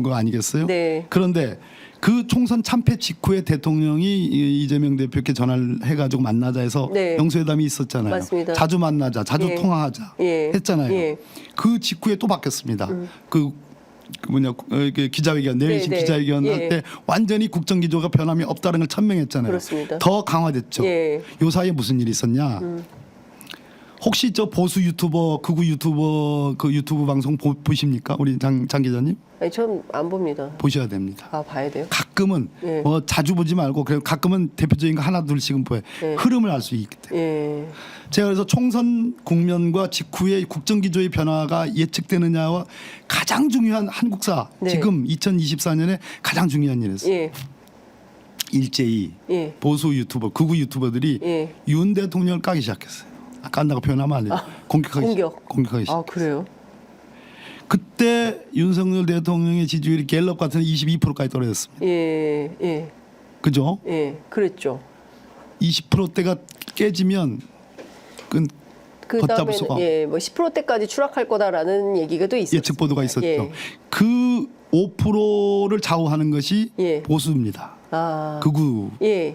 거 아니겠어요? 네. 그런데 그 총선 참패 직후에 대통령이 이재명 대표께 전화를 해가지고 만나자 해서 네. 영수회담이 있었잖아요. 맞습니다. 자주 만나자, 자주 예. 통화하자 예. 했잖아요. 예. 그 직후에 또 바뀌었습니다. 그 기자회견 내일식 네, 네. 기자회견 예. 할 때 완전히 국정기조가 변함이 없다는 걸 천명했잖아요. 그렇습니다. 더 강화됐죠. 예. 요 사이에 무슨 일이 있었냐? 혹시 저 보수 유튜버, 극우 유튜버 그 유튜브 방송 보십니까? 우리 장 기자님 아니, 전 안 봅니다. 보셔야 됩니다. 아, 봐야 돼요? 가끔은 예. 뭐 자주 보지 말고 그냥 가끔은 대표적인 거 하나 둘씩은 보여. 예. 흐름을 알 수 있기 때문에. 예. 제가 그래서 총선 국면과 직후의 국정기조의 변화가 예측되느냐와 가장 중요한 한국사 네. 지금 2024년에 가장 중요한 일이었어요. 예. 일제히 예. 보수 유튜버, 극우 유튜버들이 예. 윤 대통령을 까기 시작했어요. 깐다고 표현하면 안 돼요. 공격하기 시작. 아, 그래요? 그때 윤석열 대통령의 지지율이 갤럽 같은 22%까지 떨어졌습니다. 예. 예. 그죠? 예. 그랬죠. 20%대가 깨지면 그 걷잡을 수가 그다음에 예, 뭐 10%대까지 추락할 거다라는 얘기가 또 있었어요. 예측 보도가 있었죠. 예. 그 5%를 좌우하는 것이 예. 보수입니다. 아. 극우. 예.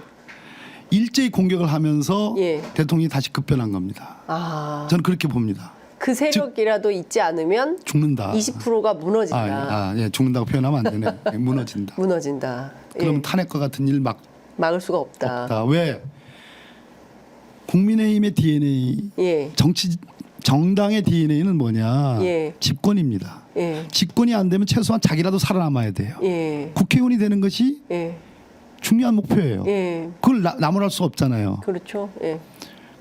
일제히 공격을 하면서 예. 대통령이 다시 급변한 겁니다. 아. 저는 그렇게 봅니다. 그 세력이라도 있지 않으면 죽는다. 20%가 무너진다. 예, 죽는다고 표현하면 안 되네. 예, 무너진다. 무너진다. 그럼 예. 탄핵과 같은 일 막을 수가 없다. 없다. 왜? 국민의힘의 DNA, 예. 정당의 DNA는 뭐냐? 예. 집권입니다. 예. 집권이 안 되면 최소한 자기라도 살아남아야 돼요. 예. 국회의원이 되는 것이 예. 중요한 목표예요. 예. 그걸 나무랄 수 없잖아요. 그렇죠. 예.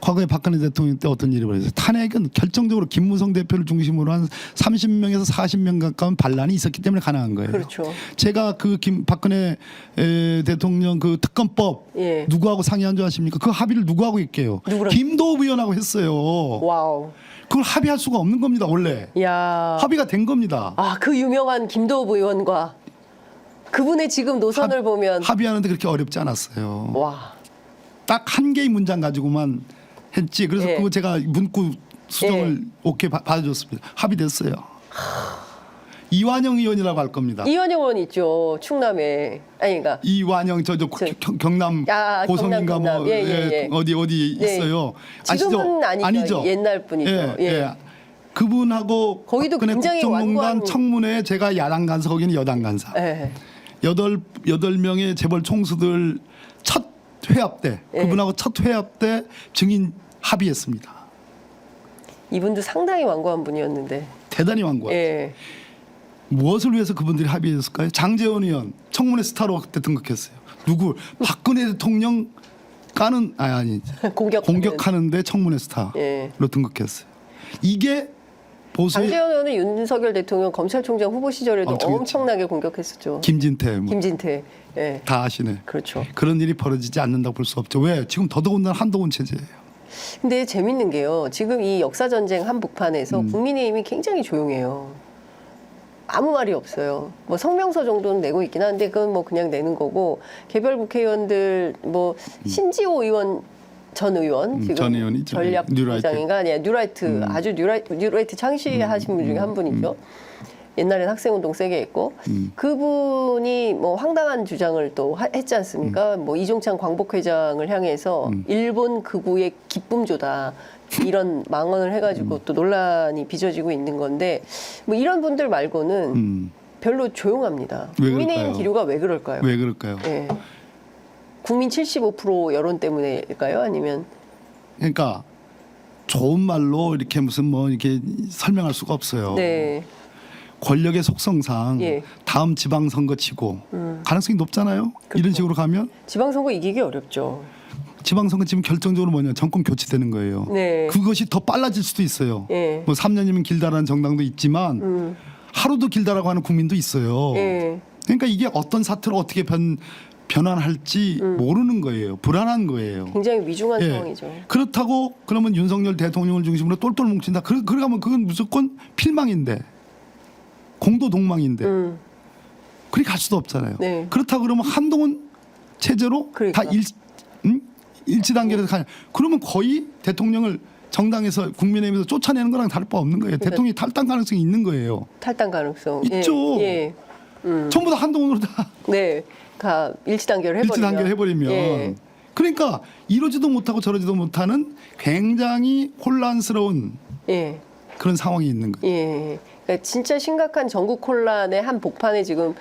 과거에 박근혜 대통령 때 어떤 일이 벌어졌어요. 탄핵은 결정적으로 김무성 대표를 중심으로 한 30명에서 40명 가까운 반란이 있었기 때문에 가능한 거예요. 그렇죠. 제가 그 박근혜 대통령 그 특검법 예. 누구하고 상의한 줄 아십니까? 그 합의를 누구하고 있게요? 누구랑? 김도읍 의원하고 했어요. 와우. 그걸 합의할 수가 없는 겁니다. 원래 야. 합의가 된 겁니다. 아, 그 유명한 김도읍 의원과 그분의 지금 노선을 보면 합의하는데 그렇게 어렵지 않았어요. 와. 딱 한 개의 문장 가지고만 했지. 그래서 예. 그거 제가 문구 수정을 오케이 받아줬습니다. 합의됐어요. 이완영 의원이라고 할 겁니다. 이완영 의원 있죠. 충남에. 아니, 그러니까 이완영 경남 아, 고성인가 경남. 뭐 예, 예, 예. 어디 네. 있어요. 지금은 아시죠? 아니죠. 옛날 분이죠. 예, 예. 예. 그분하고 거기도 박근혜 굉장히 국정농단 완고한- 청문회에 제가 야당 간사 거기는 여당 간사. 예. 여덟 명의 재벌 총수들 첫 회합 때 예. 그분하고 첫 회합 때 증인 합의했습니다. 이분도 상당히 완고한 분이었는데. 대단히 완고한. 예. 무엇을 위해서 그분들이 합의했을까요? 장제원 의원 청문회 스타로 그때 등극했어요. 누구? 박근혜 대통령 까는 아니 공격하는데 청문회 스타로 예. 등극했어요. 이게 보수의 장제원 의원은 윤석열 대통령 검찰총장 후보 시절에도 엄청했죠. 엄청나게 공격했었죠. 김진태 뭐 김진태. 예. 다 아시네. 그렇죠. 그런 일이 벌어지지 않는다고 볼 수 없죠. 왜? 지금 더더군다나 한동훈 체제예요. 근데 재밌는 게요. 지금 이 역사전쟁 한복판에서 국민의힘이 굉장히 조용해요. 아무 말이 없어요. 뭐 성명서 정도는 내고 있긴 한데 그건 뭐 그냥 내는 거고 개별 국회의원들 뭐 신지호 의원 전 의원 지금 전 의원이죠. 전략부장인가 아니야 뉴라이트 아주 뉴라이트 창시하신 분 중에 한 분이죠. 옛날엔 학생운동 세게 했고 그분이 뭐 황당한 주장을 또 했지 않습니까? 뭐 이종찬 광복회장을 향해서 일본 극우의 기쁨조다 이런 망언을 해가지고 또 논란이 빚어지고 있는 건데 뭐 이런 분들 말고는 별로 조용합니다. 왜 국민의힘 그럴까요? 기류가 왜 그럴까요? 왜 그럴까요? 예. 국민 75% 여론 때문일까요? 아니면 그러니까 좋은 말로 이렇게 무슨 뭐 이렇게 설명할 수가 없어요. 네. 권력의 속성상 예. 다음 지방선거 치고 가능성이 높잖아요. 이런 식으로 가면 지방선거 이기기 어렵죠. 지방선거 지금 결정적으로 뭐냐 정권 교체되는 거예요. 네. 그것이 더 빨라질 수도 있어요. 예. 뭐 3년이면 길다라는 정당도 있지만 하루도 길다라고 하는 국민도 있어요. 예. 그러니까 이게 어떤 사태로 어떻게 변환할지 모르는 거예요. 불안한 거예요. 굉장히 위중한 예. 상황이죠. 그렇다고 그러면 윤석열 대통령을 중심으로 똘똘 뭉친다. 그러면 그건 무조건 필망인데 공도 동망인데 그렇게 갈 수도 없잖아요. 네. 그렇다고 그러면 한동훈 체제로 그러니까. 다 일치 단계에서 가냐? 그러면 거의 대통령을 정당에서 국민의힘에서 쫓아내는 거랑 다를 바 없는 거예요. 그러니까 대통령이 탈당 가능성이 있는 거예요. 탈당 가능성 있죠. 예. 예. 전부 다 한동훈으로 다 네, 일치 단결 해버리면 예. 그러니까 이러지도 못하고 저러지도 못하는 굉장히 혼란스러운 예. 그런 상황이 있는 거예요. 예. 그러니까 진짜 심각한 전국 혼란의 한 복판에 지금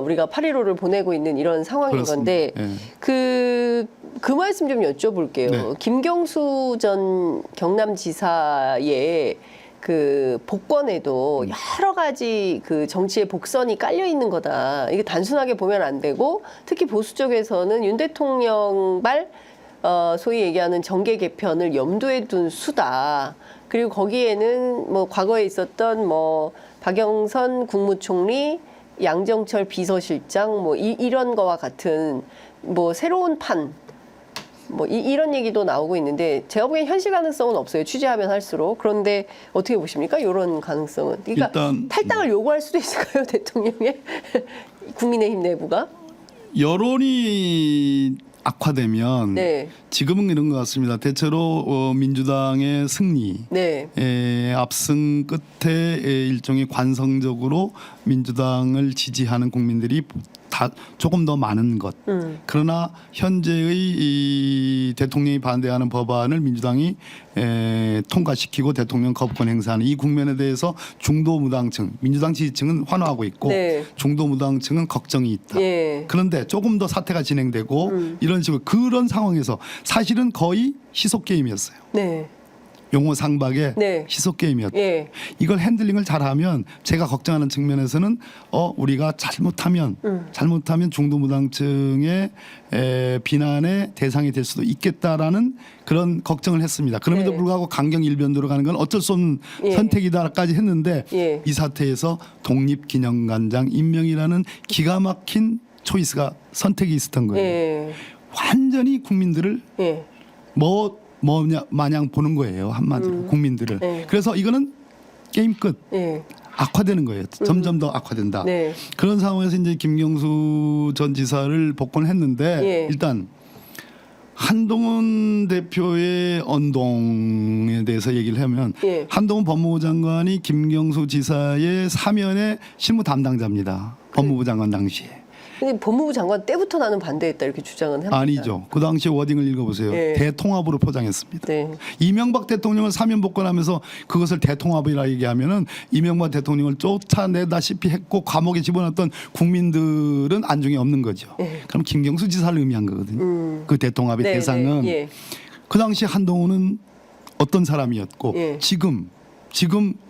우리가 8.15를 보내고 있는 이런 상황인 그렇습니다. 건데 예. 그 말씀 좀 여쭤볼게요. 네. 김경수 전 경남지사의 그 복권에도 여러 가지 그 정치의 복선이 깔려 있는 거다. 이게 단순하게 보면 안 되고 특히 보수 쪽에서는 윤 대통령발 소위 얘기하는 정계 개편을 염두에 둔 수다. 그리고 거기에는 뭐 과거에 있었던 뭐 박영선 국무총리, 양정철 비서실장 뭐 이런 거와 같은 뭐 새로운 판 뭐 이런 얘기도 나오고 있는데 제가 보기엔 현실 가능성은 없어요. 취재하면 할수록. 그런데 어떻게 보십니까? 이런 가능성은. 그러니까 일단 탈당을 요구할 수도 있을까요? 대통령의 국민의힘 내부가? 여론이 악화되면 네. 지금은 이런 것 같습니다. 대체로 민주당의 승리 네. 압승 끝에 일종의 관성적으로 민주당을 지지하는 국민들이 다 조금 더 많은 것. 그러나 현재의 이 대통령이 반대하는 법안을 민주당이 통과시키고 대통령 거부권 행사하는 이 국면에 대해서 중도무당층, 민주당 지지층은 환호하고 있고 네. 중도무당층은 걱정이 있다. 예. 그런데 조금 더 사태가 진행되고 이런 식으로 그런 상황에서 사실은 거의 시속 게임이었어요. 네. 용어 상박의 네. 시속 게임이었다. 예. 이걸 핸들링을 잘하면 제가 걱정하는 측면에서는 우리가 잘못하면 중도무당층의 비난의 대상이 될 수도 있겠다라는 그런 걱정을 했습니다. 그럼에도 네. 불구하고 강경 일변도로 가는 건 어쩔 수 없는 예. 선택이다까지 했는데 예. 이 사태에서 독립기념관장 임명이라는 기가 막힌 초이스가 선택이 있었던 거예요. 예. 완전히 국민들을 예. 뭐냐 마냥 보는 거예요. 한마디로 국민들을. 네. 그래서 이거는 게임 끝. 예. 악화되는 거예요. 점점 더 악화된다. 네. 그런 상황에서 이제 김경수 전 지사를 복권했는데 예. 일단 한동훈 대표의 언동에 대해서 얘기를 하면 예. 한동훈 법무부 장관이 김경수 지사의 사면의 실무 담당자입니다. 법무부 장관 당시에. 근데 법무부 장관 때부터 나는 반대했다 이렇게 주장은 합니다. 아니죠. 그 당시 워딩을 읽어보세요. 예. 대통합으로 포장했습니다. 네. 이명박 대통령을 사면 복권하면서 그것을 대통합이라 얘기하면은 이명박 대통령을 쫓아내다시피 했고 감옥에 집어넣었던 국민들은 안중에 없는 거죠. 예. 그럼 김경수 지사를 의미한 거거든요. 그 대통합의 네, 대상은 네. 예. 그 당시 한동훈은 어떤 사람이었고 예. 지금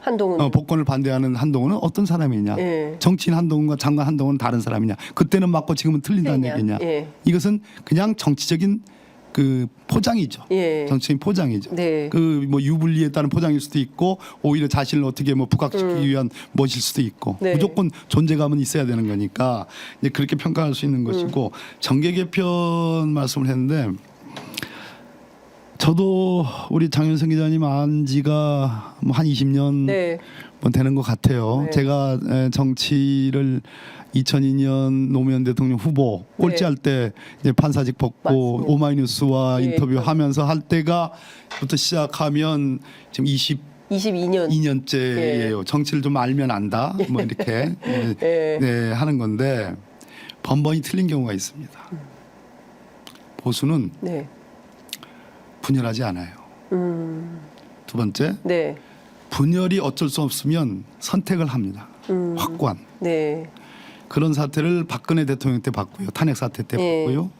한동훈. 복권을 반대하는 한동훈은 어떤 사람이냐? 예. 정치인 한동훈과 장관 한동훈은 다른 사람이냐? 그때는 맞고 지금은 틀린다는 틀리냐? 얘기냐? 예. 이것은 그냥 정치적인 그 포장이죠. 예. 정치적인 포장이죠. 네. 그 뭐 유불리에 따른 포장일 수도 있고 오히려 자신을 어떻게 뭐 부각시키기 위한 것일 수도 있고 네. 무조건 존재감은 있어야 되는 거니까 이제 그렇게 평가할 수 있는 것이고 정계 개편 말씀을 했는데. 저도 우리 장윤성 기자님 안 지가 뭐 한 20년 네. 뭐 되는 것 같아요. 네. 제가 정치를 2002년 노무현 대통령 후보 꼴찌할 때 이제 판사직 벗고 맞습니다. 오마이뉴스와 예, 인터뷰하면서 할 때가부터 시작하면 지금 22년. 22년째예요. 정치를 좀 알면 안다. 뭐 이렇게 네, 하는 건데 번번이 틀린 경우가 있습니다. 보수는 네. 분열하지 않아요. 두 번째, 네. 분열이 어쩔 수 없으면 선택을 합니다. 확고한. 네. 그런 사태를 박근혜 대통령 때 봤고요. 탄핵 사태 때 예. 봤고요.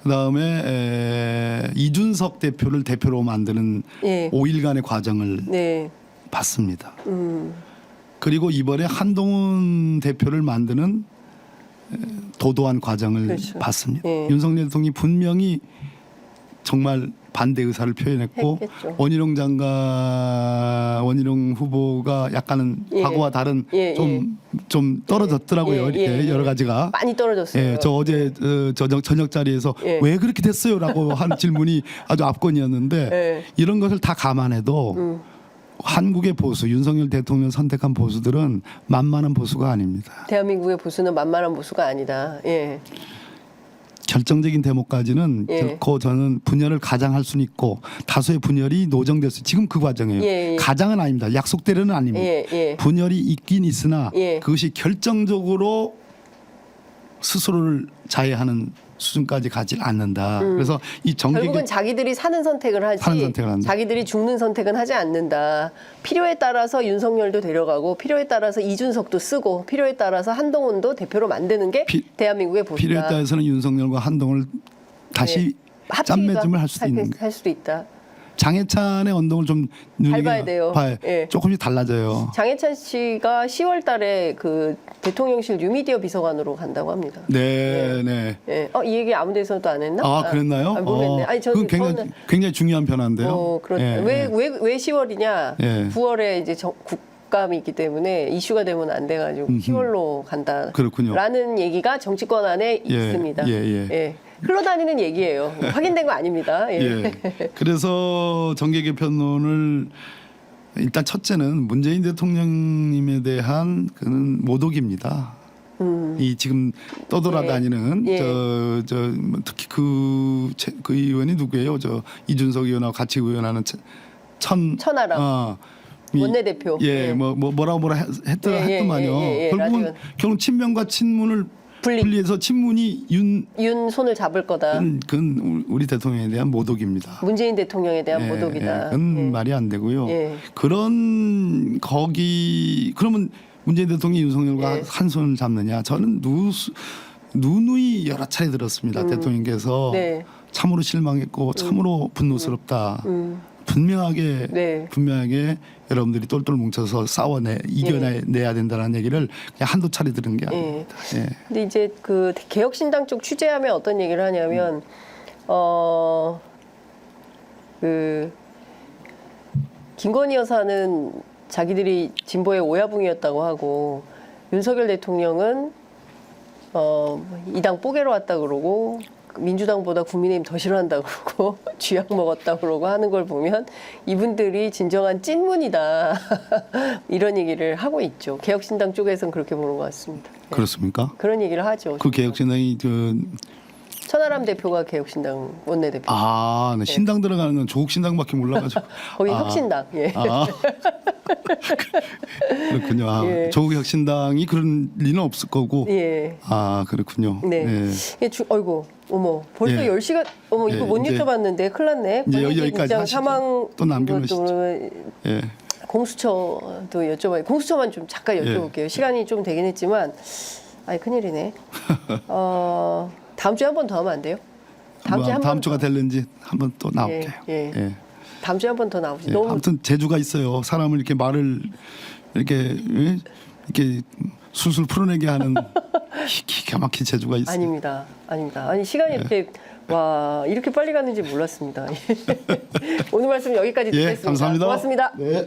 그다음에 이준석 대표를 대표로 만드는 예. 5일간의 과정을 네. 봤습니다. 그리고 이번에 한동훈 대표를 만드는 도도한 과정을 그렇죠. 봤습니다. 예. 윤석열 대통령이 분명히 정말 반대 의사를 표현했고 했겠죠. 원희룡 후보가 약간은 예. 과거와 다른 예, 좀 떨어졌더라고요. 예, 예, 여러 예. 가지가. 많이 떨어졌어요. 예, 저 어제 저녁 자리에서 예. 왜 그렇게 됐어요라고 하는 질문이 아주 압권이었는데 예. 이런 것을 다 감안해도 한국의 보수, 윤석열 대통령 선택한 보수들은 만만한 보수가 아닙니다. 대한민국의 보수는 만만한 보수가 아니다. 예. 결정적인 대목까지는 예. 결코 저는 분열을 가장할 수는 있고 다수의 분열이 노정됐어요. 지금 그 과정이에요. 예. 가장은 아닙니다. 약속대로는 아닙니다. 예. 분열이 있긴 있으나 예. 그것이 결정적으로 스스로를 자해하는 수준까지 가지 않는다. 그래서 이 정계 결국은 자기들이 사는 선택을 하지 사는 선택을 한다. 자기들이 죽는 선택은 하지 않는다. 필요에 따라서 윤석열도 데려가고 필요에 따라서 이준석도 쓰고 필요에 따라서 한동훈도 대표로 만드는 게 대한민국의 보수다. 필요에 따라서는 윤석열과 한동훈을 다시 짠맺음을 할 수도 있는 거예요. 할 수도 있다. 장해찬의 언동을 좀 밟아야 돼요. 예. 조금씩 달라져요. 장해찬 씨가 10월 달에 그 대통령실 뉴미디어 비서관으로 간다고 합니다. 네. 예. 이 얘기 아무 데서도 안 했나? 아, 그랬나요? 모르겠네. 아니, 그건 굉장히 중요한 변화인데요. 그렇다. 예, 왜 10월이냐? 예. 9월에 이제 국감이 있기 때문에 이슈가 되면 안 돼가지고 10월로 간다. 그렇군요. 라는 얘기가 정치권 안에 있습니다. 예. 흘러다니는 얘기예요. 확인된 거 아닙니다. 예. 그래서 정계 개편론을 일단 첫째는 문재인 대통령님에 대한 그는 모독입니다. 이 지금 떠돌아다니는 예. 뭐 특히 그 의원이 누구예요? 저 이준석 의원하고 같이 의원하는 천하람. 원내대표. 뭐라 했더만요. 결국은 친명과 친문을 분리해서 친문이 윤 손을 잡을 거다. 그건 우리 대통령에 대한 모독입니다. 문재인 대통령에 대한 모독이다. 그건 말이 안 되고요. 그러면 문재인 대통령이 윤석열과 한 손을 잡느냐? 저는 누누이 여러 차례 들었습니다. 대통령께서 참으로 실망했고 참으로 분노스럽다. 분명하게 여러분들이 똘똘 뭉쳐서 이겨내야 된다는 얘기를 그냥 한두 차례 들은 게 아닙니다. 근데 이제 그 개혁신당 쪽 취재하면 어떤 얘기를 하냐면 그 김건희 여사는 자기들이 진보의 오야붕이었다고 하고 윤석열 대통령은 이 당 뽀개러 왔다 그러고 민주당보다 국민의힘 더 싫어한다 그러고 쥐약 먹었다 그러고 하는 걸 보면 이분들이 진정한 찐문이다 이런 얘기를 하고 있죠. 개혁신당 쪽에서는 그렇게 보는 것 같습니다. 그렇습니까? 그런 얘기를 하죠. 그 개혁신당이 천하람 대표가 개혁신당 원내대표. 네. 신당 들어가는 건 조국신당밖에 몰라가지고. 거기 혁신당. 그렇군요. 조국혁신당이 그런 리는 없을 거고. 그렇군요. 어이구, 벌써 10시가, 이거 못 여쭤봤는데 큰일 났네. 여기까지 하시죠. 사망 또 남겨놓으시죠. 공수처도 여쭤봐요. 공수처만 좀 잠깐 여쭤볼게요. 시간이 좀 되긴 했지만, 큰일이네. 다음 주에 한 번 더 하면 안 돼요? 다음 주가 될는지 한번 또 나올게요. 다음 주에 한 번 더 나오시죠. 아무튼 재주가 있어요. 사람을 이렇게 말을 이렇게 술술 풀어내게 하는 기가 막힌 재주가 있어요. 아닙니다. 아니 시간이 이렇게 빨리 갔는지 몰랐습니다. 오늘 말씀 여기까지 듣겠습니다. 감사합니다. 고맙습니다. 네.